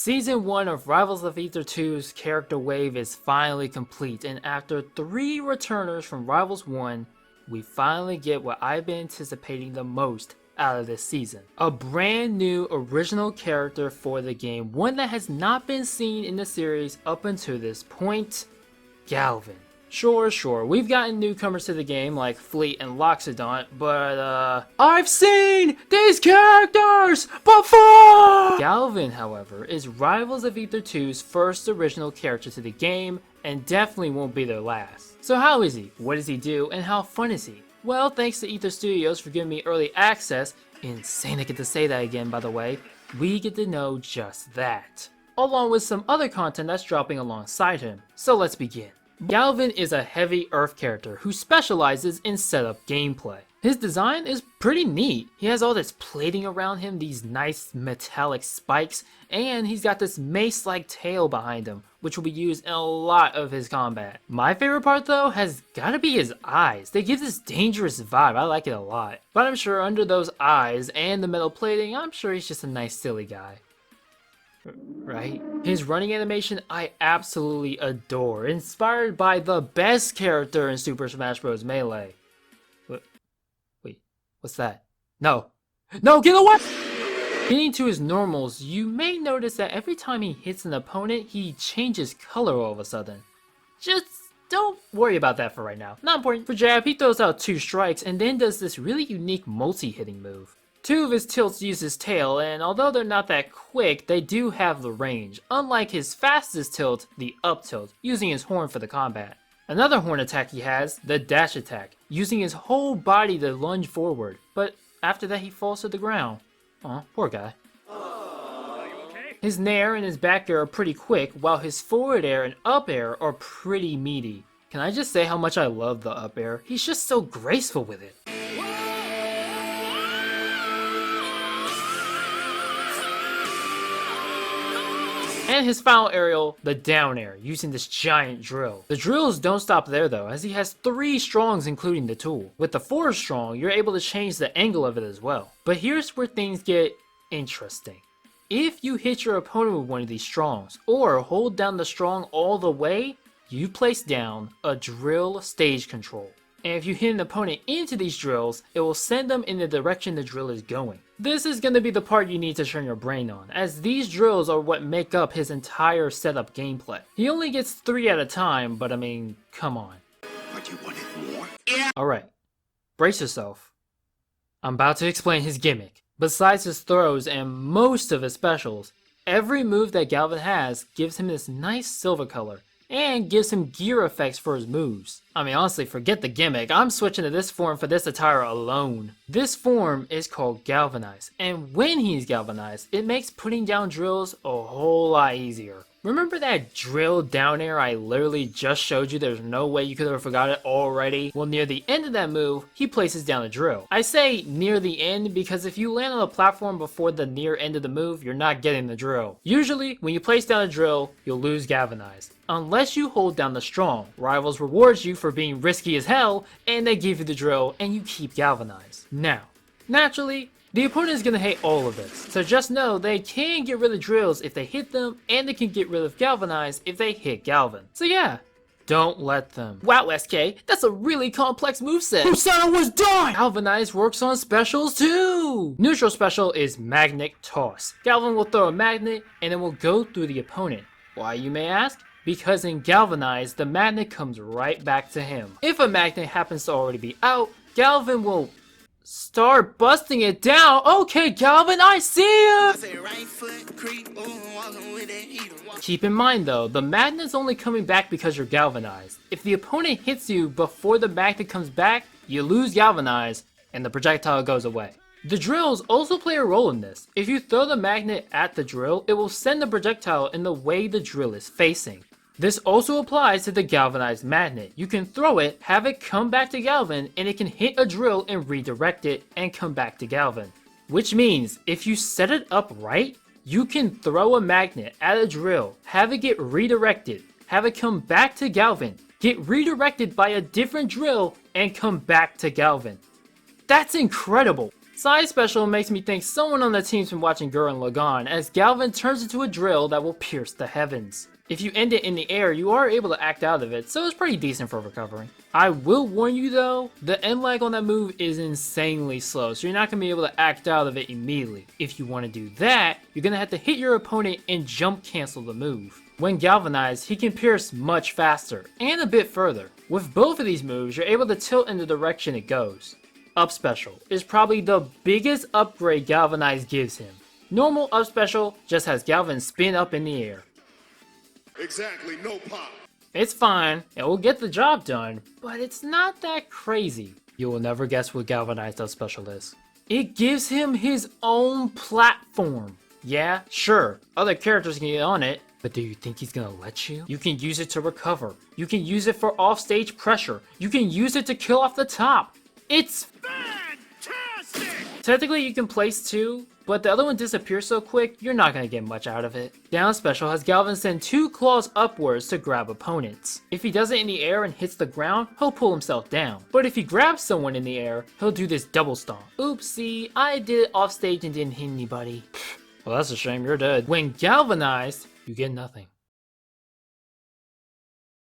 Season 1 of Rivals of Aether 2's character wave is finally complete, and after 3 returners from Rivals 1, we finally get what I've been anticipating the most out of this season. A brand new original character for the game, one that has not been seen in the series up until this point, Galvin. Sure, we've gotten newcomers to the game like Fleet and Loxodont, but I've seen these characters before! Galvin, however, is Rivals of Aether 2's first original character to the game, and definitely won't be their last. So how is he? What does he do? And how fun is he? Well, thanks to Aether Studios for giving me early access, insane I get to say that again by the way, we get to know just that. Along with some other content that's dropping alongside him. So let's begin. Galvin is a heavy earth character who specializes in setup gameplay. His design is pretty neat. He has all this plating around him, these nice metallic spikes, and he's got this mace-like tail behind him, which will be used in a lot of his combat. My favorite part though has gotta be his eyes. They give this dangerous vibe, I like it a lot. But I'm sure under those eyes and the metal plating, I'm sure he's just a nice silly guy. Right? His running animation I absolutely adore, inspired by the best character in Super Smash Bros. Melee. Wait, what's that? No, get away! Getting to his normals, you may notice that every time he hits an opponent, he changes color all of a sudden. Just don't worry about that for right now. Not important. For jab, he throws out 2 strikes and then does this really unique multi-hitting move. 2 of his tilts use his tail, and although they're not that quick, they do have the range, unlike his fastest tilt, the up tilt, using his horn for the combat. Another horn attack he has, the dash attack, using his whole body to lunge forward, but after that he falls to the ground. Aw, poor guy. His nair and his back air are pretty quick, while his forward air and up air are pretty meaty. Can I just say how much I love the up air? He's just so graceful with it. And his final aerial, the down air, using this giant drill. The drills don't stop there though, as he has 3 strongs including the tool. With the 4th strong, you're able to change the angle of it as well. But here's where things get interesting. If you hit your opponent with one of these strongs, or hold down the strong all the way, you place down a drill stage control. And if you hit an opponent into these drills, it will send them in the direction the drill is going. This is going to be the part you need to turn your brain on, as these drills are what make up his entire setup gameplay. He only gets 3 at a time, but I mean, come on. But you wanted more? Alright, brace yourself. I'm about to explain his gimmick. Besides his throws and most of his specials, every move that Galvin has gives him this nice silver color, and gives him gear effects for his moves. I mean honestly, forget the gimmick, I'm switching to this form for this attire alone. This form is called Galvanize, and when he's galvanized, it makes putting down drills a whole lot easier. Remember that drill down air I literally just showed you? There's no way you could have forgot it already? Well, near the end of that move, he places down a drill. I say near the end because if you land on a platform before the near end of the move, you're not getting the drill. Usually, when you place down a drill, you'll lose Galvanized. Unless you hold down the strong. Rivals rewards you for being risky as hell, and they give you the drill, and you keep Galvanized. Now, naturally, the opponent is going to hate all of this, so just know they can get rid of drills if they hit them, and they can get rid of Galvanize if they hit Galvin. So yeah, don't let them. Wow SK, that's a really complex moveset. Who said I was done? Galvanize works on specials too! Neutral special is Magnet Toss. Galvin will throw a magnet, and it will go through the opponent. Why, you may ask? Because in Galvanize, the magnet comes right back to him. If a magnet happens to already be out, Galvin will start busting it down. Okay, Galvin, I see ya! Keep in mind though, the magnet's only coming back because you're galvanized. If the opponent hits you before the magnet comes back, you lose Galvanize, and the projectile goes away. The drills also play a role in this. If you throw the magnet at the drill, it will send the projectile in the way the drill is facing. This also applies to the galvanized magnet. You can throw it, have it come back to Galvin, and it can hit a drill and redirect it and come back to Galvin. Which means, if you set it up right, you can throw a magnet at a drill, have it get redirected, have it come back to Galvin, get redirected by a different drill, and come back to Galvin. That's incredible! Side special makes me think someone on the team's been watching Gurren Lagann as Galvin turns into a drill that will pierce the heavens. If you end it in the air, you are able to act out of it, so it's pretty decent for recovering. I will warn you though, the end lag on that move is insanely slow, so you're not going to be able to act out of it immediately. If you want to do that, you're going to have to hit your opponent and jump cancel the move. When galvanized, he can pierce much faster, and a bit further. With both of these moves, you're able to tilt in the direction it goes. Up special is probably the biggest upgrade Galvanize gives him. Normal up special just has Galvin spin up in the air. Exactly, no pop. It's fine, it will get the job done, but it's not that crazy. You will never guess what Galvanized up special is. It gives him his own platform. Yeah, sure, other characters can get on it, but do you think he's gonna let you? You can use it to recover. You can use it for offstage pressure. You can use it to kill off the top. It's fantastic! Technically you can place two, but the other one disappears so quick, you're not gonna get much out of it. Down special has Galvin send 2 claws upwards to grab opponents. If he does it in the air and hits the ground, he'll pull himself down. But if he grabs someone in the air, he'll do this double stomp. Oopsie, I did it off stage and didn't hit anybody. Well, that's a shame, you're dead. When galvanized, you get nothing.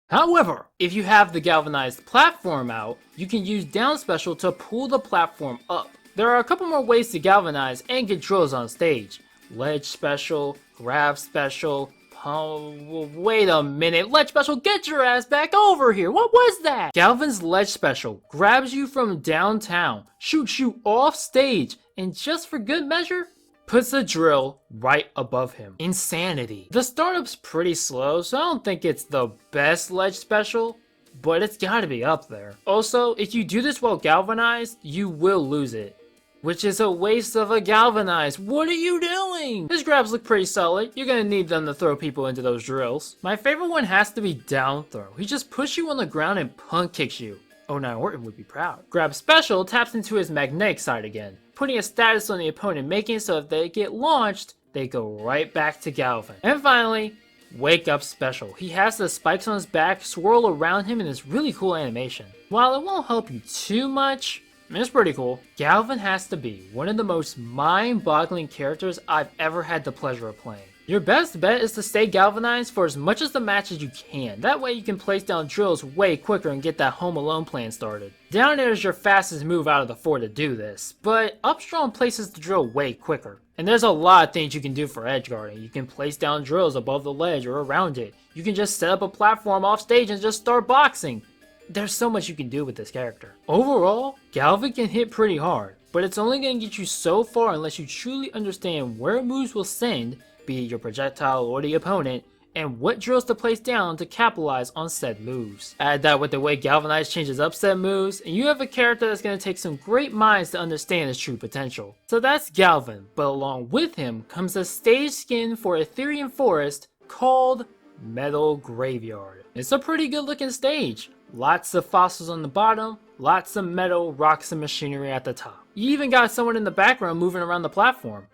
However, if you have the galvanized platform out, you can use down special to pull the platform up. There are a couple more ways to galvanize and get drills on stage. Ledge special, grab special, wait a minute, ledge special, get your ass back over here, what was that? Galvin's ledge special grabs you from downtown, shoots you off stage, and just for good measure, puts a drill right above him. Insanity. The startup's pretty slow, so I don't think it's the best ledge special, but it's gotta be up there. Also, if you do this while galvanized, you will lose it, which is a waste of a galvanize. What are you doing? His grabs look pretty solid. You're gonna need them to throw people into those drills. My favorite one has to be down throw. He just pushes you on the ground and punt kicks you. Oh, now Orton would be proud. Grab special taps into his magnetic side again, putting a status on the opponent, making it so if they get launched, they go right back to Galvin. And finally, wake up special. He has the spikes on his back swirl around him in this really cool animation. While it won't help you too much, it's pretty cool. Galvin has to be one of the most mind-boggling characters I've ever had the pleasure of playing. Your best bet is to stay galvanized for as much of the match as you can. That way you can place down drills way quicker and get that Home Alone plan started. Down air is your fastest move out of the 4 to do this, but up strong places the drill way quicker. And there's a lot of things you can do for edge guarding. You can place down drills above the ledge or around it. You can just set up a platform off stage and just start boxing. There's so much you can do with this character. Overall, Galvin can hit pretty hard, but it's only going to get you so far unless you truly understand where moves will send, be it your projectile or the opponent, and what drills to place down to capitalize on said moves. Add that with the way Galvanize changes up said moves, and you have a character that's going to take some great minds to understand his true potential. So that's Galvin, but along with him comes a stage skin for Ethereum Forest called Metal Graveyard. It's a pretty good looking stage. Lots of fossils on the bottom, lots of metal, rocks, and machinery at the top. You even got someone in the background moving around the platform.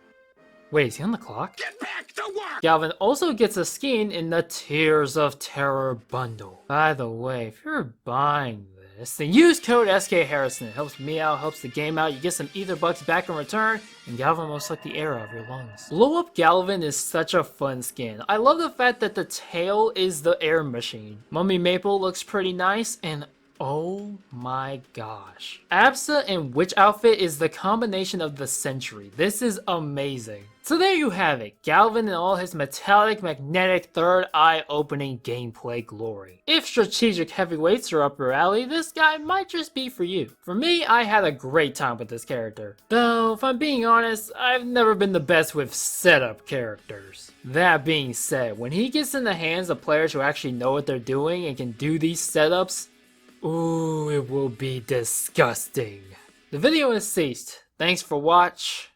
Wait, is he on the clock? Get back to work! Galvin also gets a skin in the Tears of Terror bundle. By the way, if you're buying this, then use code SKHarrison. It helps me out, helps the game out. You get some Aether bucks back in return, and Galvin will suck the air out of your lungs. Blow Up Galvin is such a fun skin. I love the fact that the tail is the air machine. Mummy Maple looks pretty nice, and oh my gosh. Absa and Witch outfit is the combination of the century. This is amazing. So there you have it, Galvin in all his metallic, magnetic, third eye opening gameplay glory. If strategic heavyweights are up your alley, this guy might just be for you. For me, I had a great time with this character. Though, if I'm being honest, I've never been the best with setup characters. That being said, when he gets in the hands of players who actually know what they're doing and can do these setups, ooh, it will be disgusting. The video has ceased. Thanks for watch.